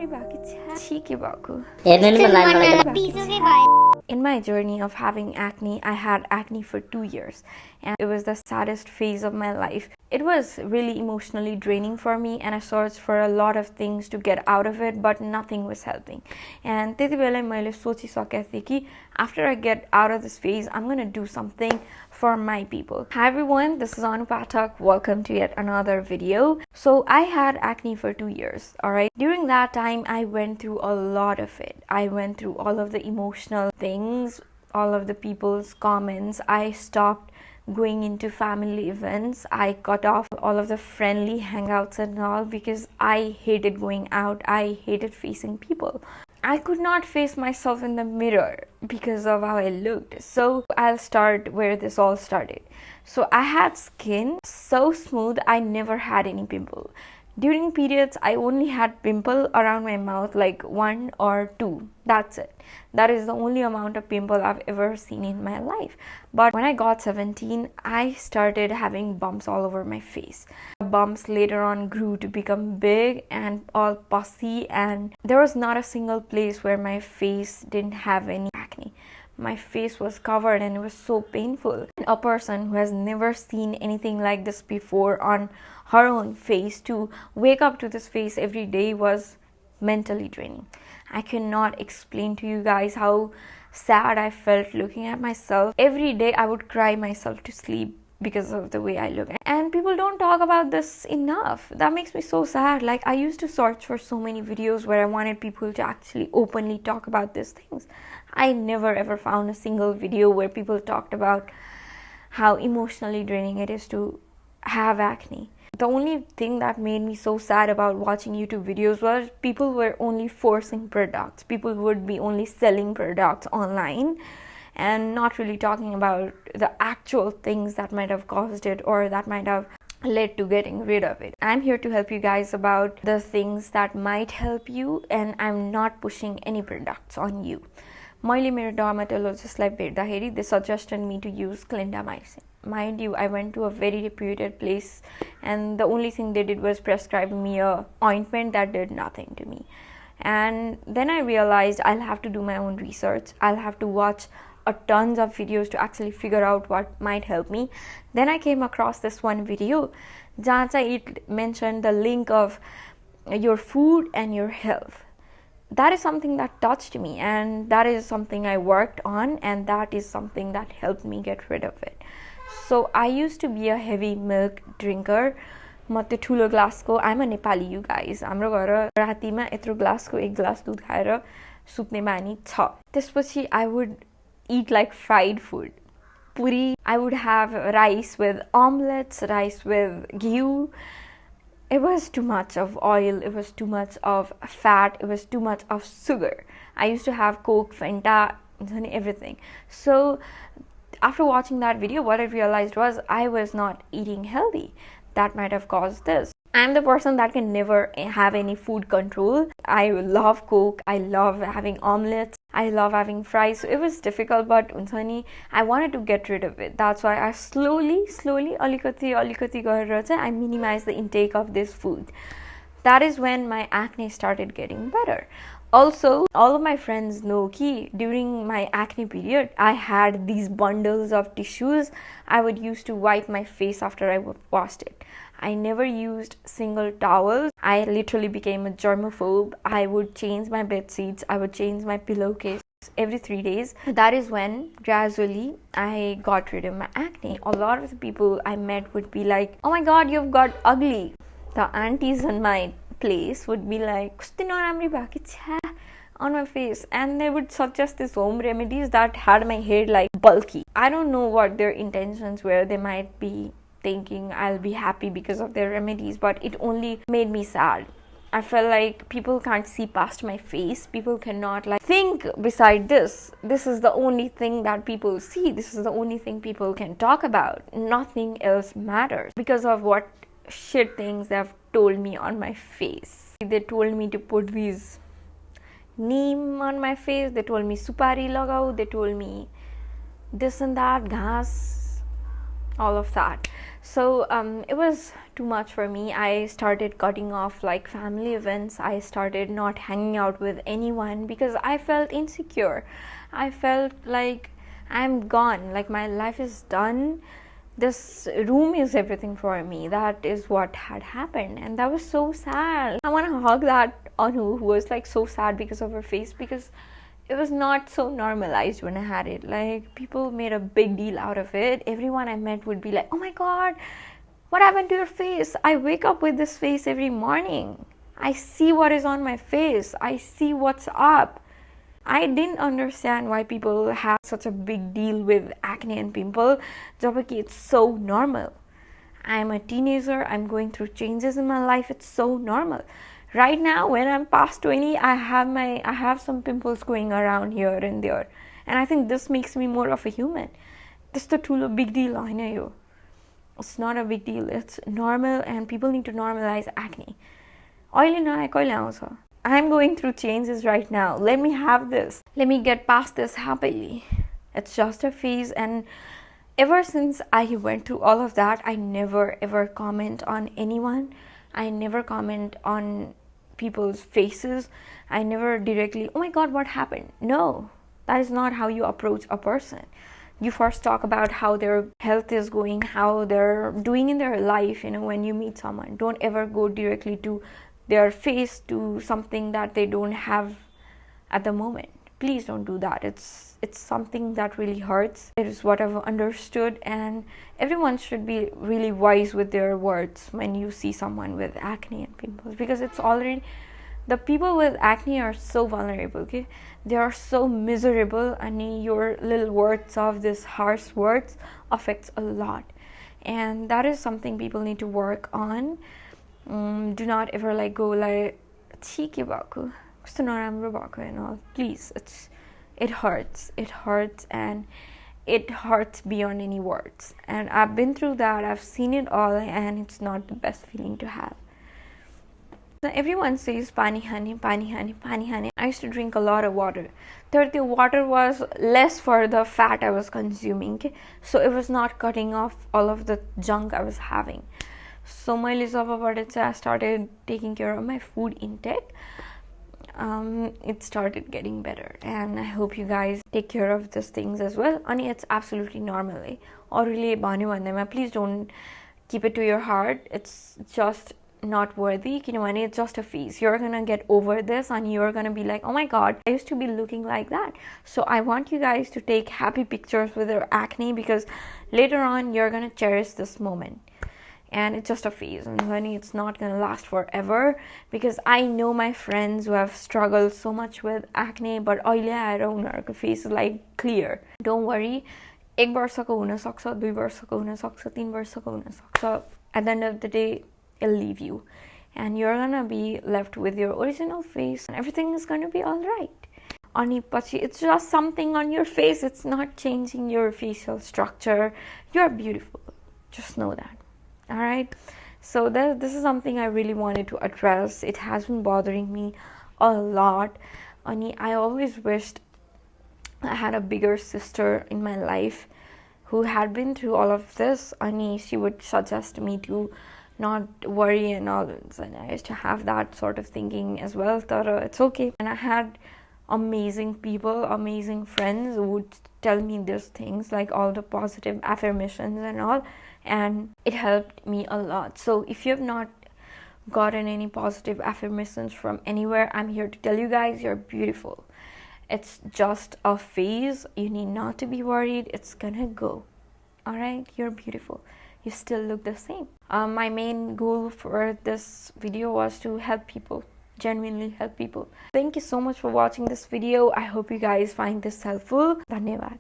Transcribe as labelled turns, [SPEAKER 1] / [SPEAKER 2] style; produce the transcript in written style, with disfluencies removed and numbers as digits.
[SPEAKER 1] In my journey of having acne, I had acne for 2 years, and it was the saddest phase of my life. It was really emotionally draining for me, and I searched for a lot of things to get out of it, but nothing was helping. And after I get out of this phase, I'm gonna do something for my people. Hi everyone, this is Anu Pathak. Welcome to yet another video. So I had acne for 2 years, alright? During that time, I went through a lot of it. I went through all of the emotional things, all of the people's comments. I stopped going into family events. I cut off all of the friendly hangouts and all because I hated going out. I hated facing people. I could not face myself in the mirror because of how I looked. So I'll start where this all started. So I had skin so smooth, I never had any pimple. During periods, I only had pimple around my mouth, like 1 or 2. That's it. That is the only amount of pimple I've ever seen in my life. But when I got 17, I started having bumps all over my face. The bumps later on grew to become big and all pussy, and there was not a single place where my face didn't have any acne. My face was covered and it was so painful. A person who has never seen anything like this before on her own face, to wake up to this face every day was mentally draining. I cannot explain to you guys how sad I felt looking at myself. Every day I would cry myself to sleep because of the way I look. And people don't talk about this enough. That makes me so sad. Like, I used to search for so many videos where I wanted people to actually openly talk about these things. I never ever found a single video where people talked about how emotionally draining it is to have acne. The only thing that made me so sad about watching YouTube videos was people were only forcing products. People would be only selling products online and not really talking about the actual things that might have caused it or that might have led to getting rid of it. I'm here to help you guys about the things that might help you, and I'm not pushing any products on you. मैले मेरो dermatologistलाई भेट्दाखेरि they suggested me to use clindamycin. Mind you, I went to a very reputed place and the only thing they did was prescribe me a ointment that did nothing to me. And then I realized I'll have to do my own research. I'll have to watch a tons of videos to actually figure out what might help me. Then I came across this one video जहाँ चाहिँ it mentioned the link of your food and your health. That is something that touched me, and that is something I worked on, and that is something that helped me get rid of it. So I used to be a heavy milk drinker. म त्यो ठुलो ग्लासको, I'm a Nepali, you guys. हाम्रो घर रातिमा यत्रो ग्लासको 1 glass दुध खाएर सुत्ने बानी छ. त्यसपछि I would eat like fried food. Puri, I would have rice with omelets, rice with ghee. It was too much of oil, it was too much of fat, it was too much of sugar. I used to have Coke, Fanta, everything. So after watching that video, what I realized was I was not eating healthy. That might have caused this. I'm the person that can never have any food control. I love Coke, I love having omelets, I love having fries. So it was difficult, but I wanted to get rid of it. That's why I slowly, alikati गरेर चाहिँ I minimized the intake of this food. That is when my acne started getting better. Also, all of my friends know that during my acne period, I had these bundles of tissues. I would use to wipe my face after I washed it. I never used single towels. I literally became a germaphobe. I would change my bed sheets. I would change my pillowcase every 3 days. That is when gradually I got rid of my acne. A lot of the people I met would be like, "Oh my god, you've got ugly." The aunties in my place would be like, on my face, and they would suggest these home remedies that had my hair like bulky. I don't know what their intentions were. They might be thinking I'll be happy because of their remedies, but it only made me sad. I felt like people can't see past my face. People cannot like think beside this. This is the only thing that people see. This is the only thing people can talk about. Nothing else matters because of what shit things they have told me on my face. They told me to put these neem on my face. They told me supari lagao. They told me this and that, ghas. all of that. So it was too much for me. I started cutting off like family events. I started not hanging out with anyone because I felt insecure. I felt like I'm gone, like my life is done. This room is everything for me. That is what had happened, and that was so sad. I want to hug that Anu who was like so sad because of her face, because it was not so normalized when I had it. Like, people made a big deal out of it. Everyone I met would be like, oh my god, what happened to your face? I wake up with this face every morning. I see what is on my face. I see what's up. I didn't understand why people have such a big deal with acne and pimple. Jabaki, it's so normal. I'm a teenager. I'm going through changes in my life. It's so normal. Right now, when I'm past 20, I have some pimples going around here and there, and I think this makes me more of a human. This is the big deal. I know. It's not a big deal. It's normal, and people need to normalize acne. I'm going through changes right now. Let me have this. Let me get past this happily. It's just a phase, and ever since I went through all of that, I never ever comment on anyone. I never comment on people's faces. I never directly, oh my god, what happened? No, that is not how you approach a person. You first talk about how their health is going, how they're doing in their life, when you meet someone. Don't ever go directly to their face, to something that they don't have at the moment. Please don't do that. It's something that really hurts. It is what I've understood, and everyone should be really wise with their words when you see someone with acne and pimples, because it's already, the people with acne are so vulnerable, okay? They are so miserable, and your little words of this harsh words affects a lot, and that is something people need to work on. Do not ever go like cheeky baku, and all. Please, it hurts, and it hurts beyond any words. And I've been through that. I've seen it all, and it's not the best feeling to have. Now, everyone says pani hani, pani hani, pani hani. I used to drink a lot of water. The water was less for the fat I was consuming, okay? So it was not cutting off all of the junk I was having. So I started taking care of my food intake. It started getting better, and I hope you guys take care of these things as well. Ani, it's absolutely normal. Or really, please don't keep it to your heart. It's just not worthy. It's just a phase. You're gonna get over this, and you're gonna be like, oh my god, I used to be looking like that. So I want you guys to take happy pictures with your acne, because later on you're gonna cherish this moment. And it's just a phase, and honey, it's not gonna last forever, because I know my friends who have struggled so much with acne, but their face is like clear. Don't worry, 1 वर्षको हुन सक्छ, 2 वर्षको हुन सक्छ, 3 वर्षको हुन सक्छ. At the end of the day, it'll leave you, and you're gonna be left with your original face, and everything is gonna be all right. It's just something on your face. It's not changing your facial structure. You're beautiful. Just know that. All right, so this is something I really wanted to address. It has been bothering me a lot. I always wished I had a bigger sister in my life who had been through all of this. She would suggest me to not worry and all, and I used to have that sort of thinking as well. It's okay. And I had amazing people, amazing friends who would tell me these things, like all the positive affirmations and all, and it helped me a lot. So if you have not gotten any positive affirmations from anywhere, I'm here to tell you guys, you're beautiful. It's just a phase. You need not to be worried. It's gonna go. All right, you're beautiful. You still look the same. My main goal for this video was to help people, genuinely help people. Thank you so much for watching this video. I hope you guys find this helpful. Dhanyavad.